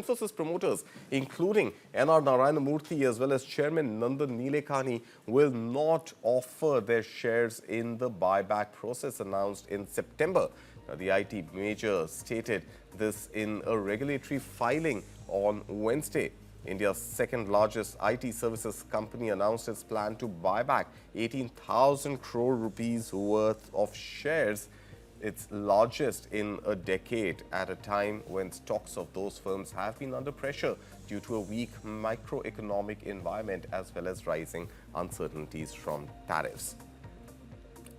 Infosys promoters, including N.R. Narayanamurthy as well as Chairman Nandan Nilekani, will not offer their shares in the buyback process announced in September. Now, the IT major stated this in a regulatory filing on Wednesday. India's second largest IT services company announced its plan to buy back 18,000 crore rupees worth of shares, its largest in a decade, at a time when stocks of those firms have been under pressure due to a weak macroeconomic environment as well as rising uncertainties from tariffs.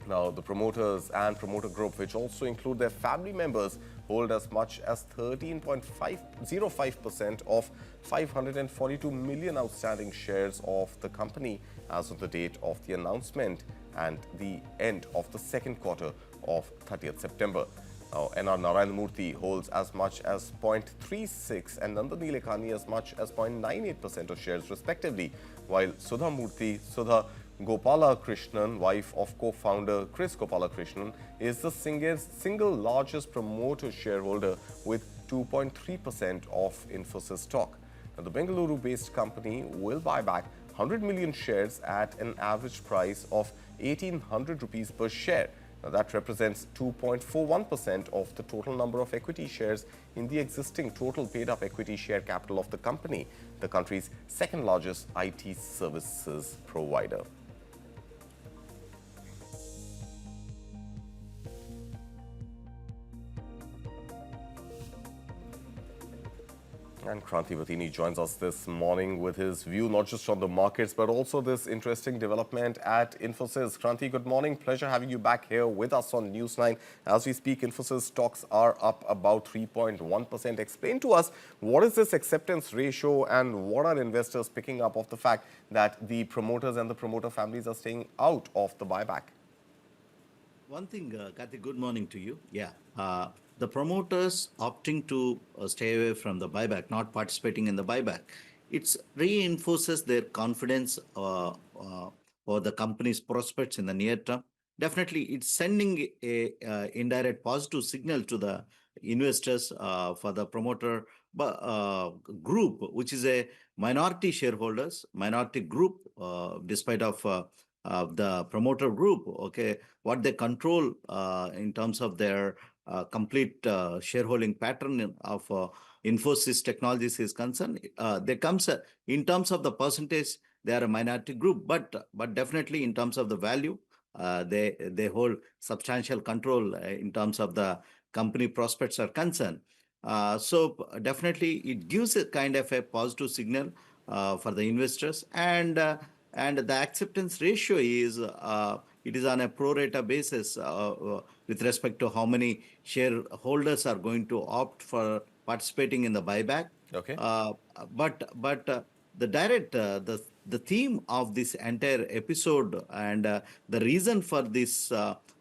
Now, the promoters and promoter group, which also include their family members, hold as much as 13.505% of 542 million outstanding shares of the company as of the date of the announcement and the end of the second quarter of 30th September. Now, N.R. Narayanamurthy holds as much as 0.36 and Nandan Nilekani as much as 0.98% of shares respectively, while Sudha Gopalakrishnan, wife of co-founder Chris Gopalakrishnan, is the single largest promoter shareholder with 2.3% of Infosys stock. Now, the Bengaluru-based company will buy back 100 million shares at an average price of 1,800 rupees per share. Now, that represents 2.41% of the total number of equity shares in the existing total paid-up equity share capital of the company, the country's second largest IT services provider. And Kranthi Bathini joins us this morning with his view not just on the markets but also this interesting development at Infosys. Kranthi, good morning. Pleasure having you back here with us on News 9. As we speak, Infosys stocks are up about 3.1%. Explain to us, what is this acceptance ratio and what are investors picking up of the fact that the promoters and the promoter families are staying out of the buyback? One thing, Karthik, good morning to you. Yeah. The promoters opting to stay away from the buyback, not participating in the buyback, it reinforces their confidence or the company's prospects in the near term. Definitely, it's sending a indirect positive signal to the investors for the promoter group, which is a minority shareholders, minority group, despite of the promoter group, okay, what they control in terms of their complete shareholding pattern of Infosys Technologies is concerned. There comes in terms of the percentage, they are a minority group, but definitely in terms of the value, they hold substantial control in terms of the company prospects are concerned. So definitely it gives a kind of a positive signal for the investors, and the acceptance ratio is it is on a pro rata basis with respect to how many shareholders are going to opt for participating in the buyback. Okay. But the direct the theme of this entire episode and the reason for this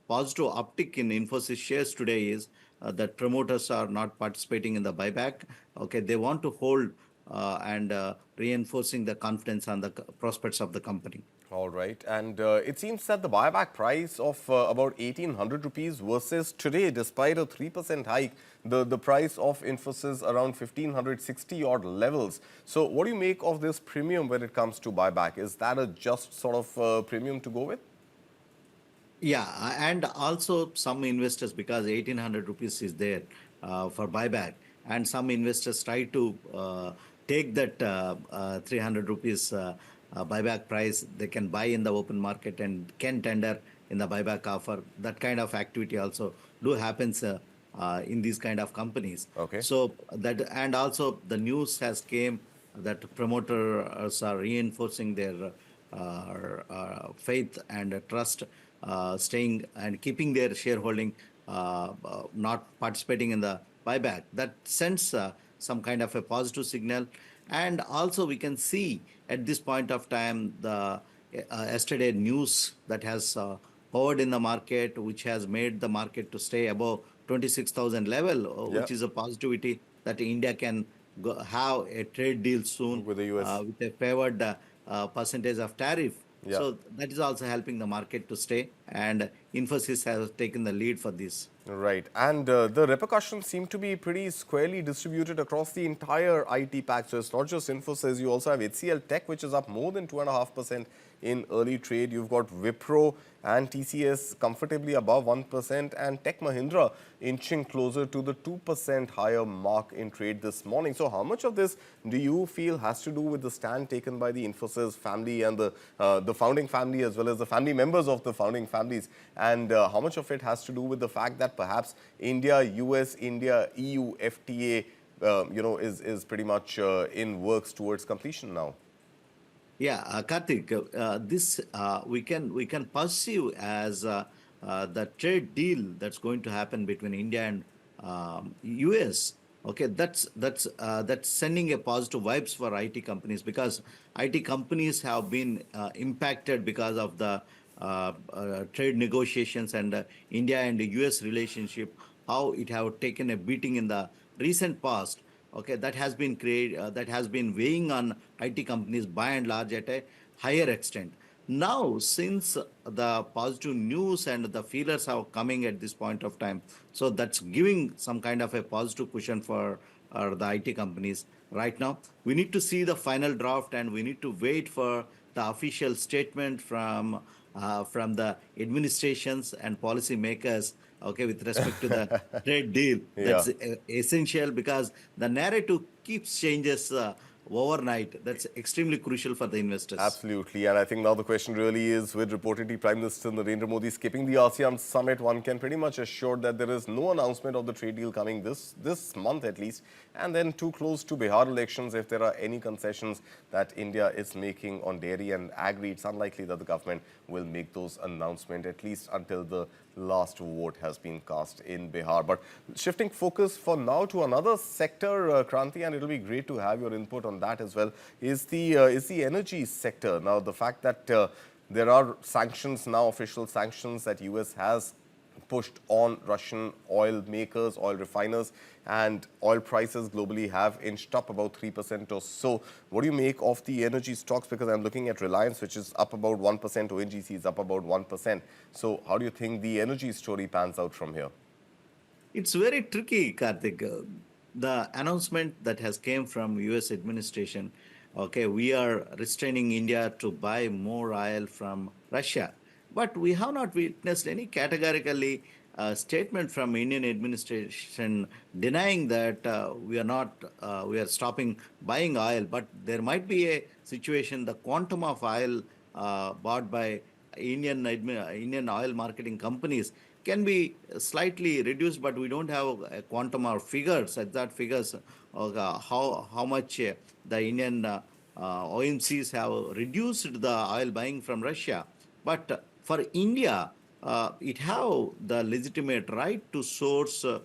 positive uptick in Infosys shares today is that promoters are not participating in the buyback. Okay, they want to hold and reinforcing the confidence on the prospects of the company. All right. And it seems that the buyback price of about 1,800 rupees versus today, despite a 3% hike, the price of Infosys around 1,560 odd levels. So what do you make of this premium when it comes to buyback? Is that a just sort of premium to go with? Yeah, and also some investors, because 1,800 rupees is there for buyback, and some investors try to take that 300 rupees buyback price. They can buy in the open market and can tender in the buyback offer. That kind of activity also do happens in these kind of companies. Okay. So that, and also the news has came that promoters are reinforcing their faith and trust, staying and keeping their shareholding, not participating in the buyback. That sends some kind of a positive signal. And also we can see at this point of time the yesterday news that has powered in the market, which has made the market to stay above 26,000 level, which is a positivity that India can have a trade deal soon with the US, with a favored percentage of tariff. Yeah. So that is also helping the market to stay. And Infosys has taken the lead for this. Right. And the repercussions seem to be pretty squarely distributed across the entire IT pack. So it's not just Infosys. You also have HCL Tech, which is up more than 2.5% in early trade. You've got Wipro and TCS comfortably above 1%, and Tech Mahindra inching closer to the 2% higher mark in trade this morning. So how much of this do you feel has to do with the stand taken by the Infosys family and the founding family, as well as the family members of the founding families? And how much of it has to do with the fact that perhaps India, US, India, EU, FTA, is pretty much in works towards completion now? Yeah, Karthik, this we can perceive as the trade deal that's going to happen between India and US. Okay, that's sending a positive vibes for IT companies, because IT companies have been impacted because of the trade negotiations and India and the US relationship, how it have taken a beating in the recent past. Okay, that has been weighing on IT companies by and large at a higher extent. Now, since the positive news and the feelers are coming at this point of time, so that's giving some kind of a positive cushion for the IT companies. Right now, we need to see the final draft, and we need to wait for the official statement from the administrations and policymakers. Okay, with respect to the trade deal, Yeah. that's essential, because the narrative keeps changes overnight. That's extremely crucial for the investors. Absolutely. And I think now the question really is, with reportedly Prime Minister Narendra Modi skipping the ASEAN summit, one can pretty much assure that there is no announcement of the trade deal coming this month at least. And then too close to Bihar elections, if there are any concessions that India is making on dairy and agri, it's unlikely that the government will make those announcements, at least until the last vote has been cast in Bihar. But shifting focus for now to another sector, Kranthi, and it'll be great to have your input on that as well, is the energy sector. Now, the fact that there are sanctions now, official sanctions that US has pushed on Russian oil makers, oil refiners, and oil prices globally have inched up about 3% or so. What do you make of the energy stocks? Because I'm looking at Reliance, which is up about 1%, ONGC is up about 1%. So how do you think the energy story pans out from here? It's very tricky, Karthik. The announcement that has came from US administration, okay, we are restraining India to buy more oil from Russia. But we have not witnessed any categorically statement from Indian administration denying that we are stopping buying oil. But there might be a situation, the quantum of oil bought by Indian oil marketing companies can be slightly reduced, but we don't have a quantum or figures, exact figures of how much the Indian OMCs have reduced the oil buying from Russia. But for India, it have the legitimate right to source the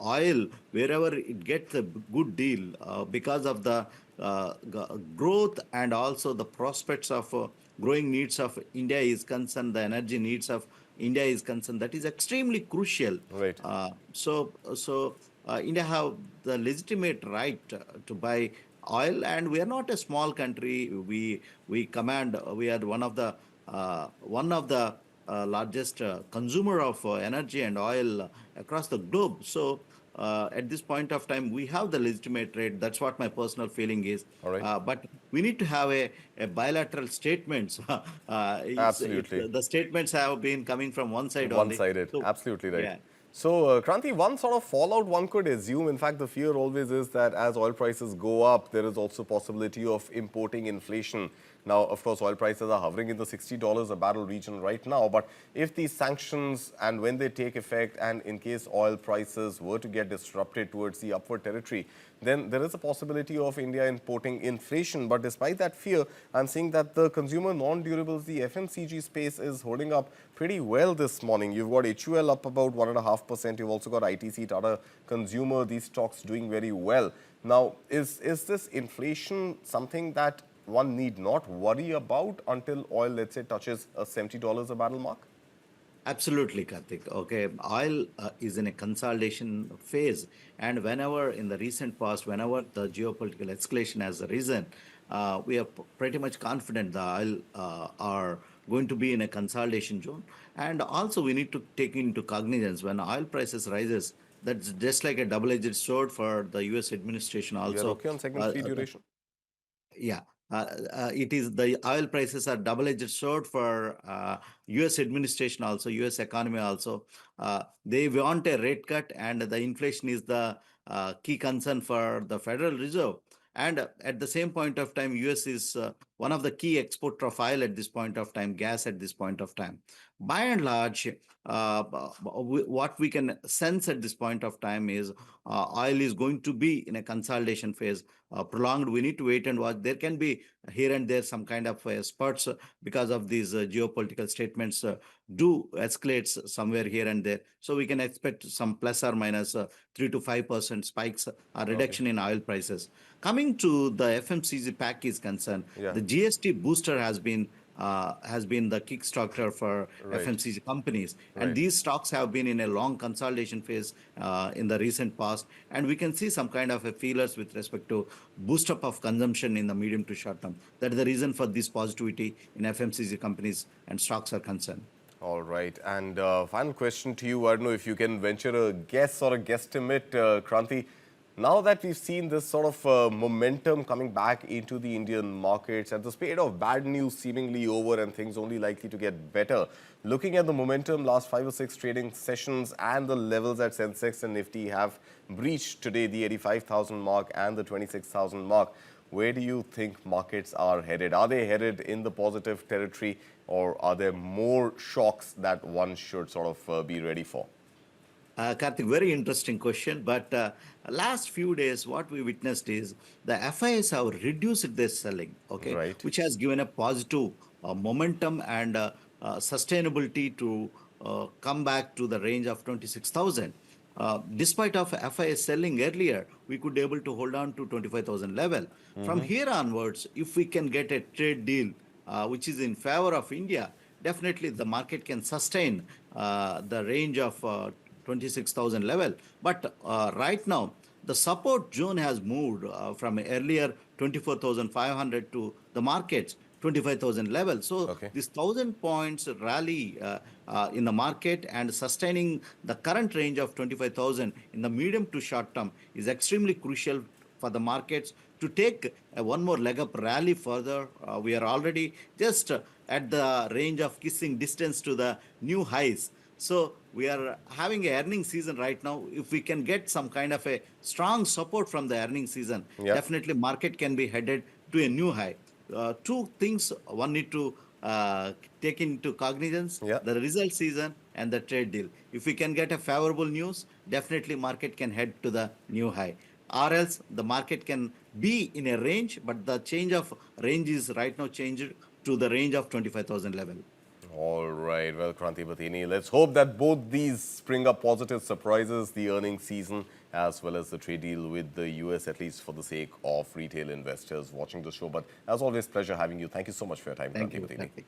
oil wherever it gets a good deal, because of the growth and also the prospects of growing needs of India is concerned, the energy needs of India is concerned. That is extremely crucial. Right. India have the legitimate right to buy oil, and we are not a small country. We command. We are one of the largest consumer of energy and oil across the globe. So at this point of time, we have the legitimate rate. That's what my personal feeling is. All right. But we need to have a bilateral statements. Absolutely. The statements have been coming from one side only. One-sided. So, Absolutely right. yeah. So, Kranthi, one sort of fallout one could assume, in fact, the fear always is that as oil prices go up, there is also possibility of importing inflation. Now, of course, oil prices are hovering in the $60 a barrel region right now. But if these sanctions and when they take effect, and in case oil prices were to get disrupted towards the upward territory, then there is a possibility of India importing inflation. But despite that fear, I'm seeing that the consumer non-durables, the FMCG space, is holding up pretty well this morning. You've got HUL up about 1.5%. You've also got ITC, Tata Consumer, these stocks doing very well. Now, is this inflation something that one need not worry about until oil, let's say, touches a $70 a barrel mark? Absolutely, Karthik. Okay, oil is in a consolidation phase, and whenever in the recent past, whenever the geopolitical escalation has arisen, we are pretty much confident the oil are going to be in a consolidation zone. And also we need to take into cognizance when oil prices rises, that's just like a double-edged sword for the U.S. administration You are also. okay on segment Uh, 3 uh, duration? yeah, it is the oil prices are double-edged sword for U.S. administration also, U.S. economy also. They want a rate cut, and the inflation is the key concern for the Federal Reserve. And at the same point of time, U.S. is one of the key exporter of oil at this point of time, gas at this point of time. By and large, what we can sense at this point of time is oil is going to be in a consolidation phase, prolonged. We need to wait and watch. There can be here and there some kind of spurts because of these geopolitical statements do escalate somewhere here and there. So we can expect some plus or minus 3 to 5% spikes or Okay. reduction in oil prices. Coming to the FMCG pack is concerned, Yeah. the GST booster has been the kickstarter for Right. FMCG companies. And Right. these stocks have been in a long consolidation phase in the recent past. And we can see some kind of a feelers with respect to boost up of consumption in the medium to short term. That is the reason for this positivity in FMCG companies and stocks are concerned. All right. And final question to you. I don't know if you can venture a guess or a guesstimate, Kranthi. Now that we've seen this sort of momentum coming back into the Indian markets and the spate of bad news seemingly over and things only likely to get better, looking at the momentum last 5 or 6 trading sessions and the levels that Sensex and Nifty have breached today, the 85,000 mark and the 26,000 mark, where do you think markets are headed? Are they headed in the positive territory, or are there more shocks that one should sort of be ready for? Karthik, very interesting question. But last few days, what we witnessed is the FIs have reduced their selling, okay, Right. which has given a positive momentum and sustainability to come back to the range of 26,000. Despite of FIs selling earlier, we could be able to hold on to 25,000 level. From here onwards, if we can get a trade deal which is in favor of India, definitely the market can sustain the range of 26,000 level. But right now, the support zone has moved from earlier 24,500 to the markets 25,000 level. So Okay. this 1,000 points rally in the market and sustaining the current range of 25,000 in the medium to short term is extremely crucial for the markets to take one more leg up rally further. We are already just at the range of kissing distance to the new highs. So we are having a earning season right now. If we can get some kind of a strong support from the earning season, Yeah. definitely market can be headed to a new high. Two things one need to take into cognizance: Yeah. the result season and the trade deal. If we can get a favorable news, definitely market can head to the new high. Or else the market can be in a range, but the change of range is right now changed to the range of 25,000 level. All right. Well, Kranthi Bathini, let's hope that both these spring up positive surprises, the earnings season as well as the trade deal with the US, at least for the sake of retail investors watching the show. But as always, pleasure having you. Thank you so much for your time, Thank Kranthi you, Bathini. Karthik.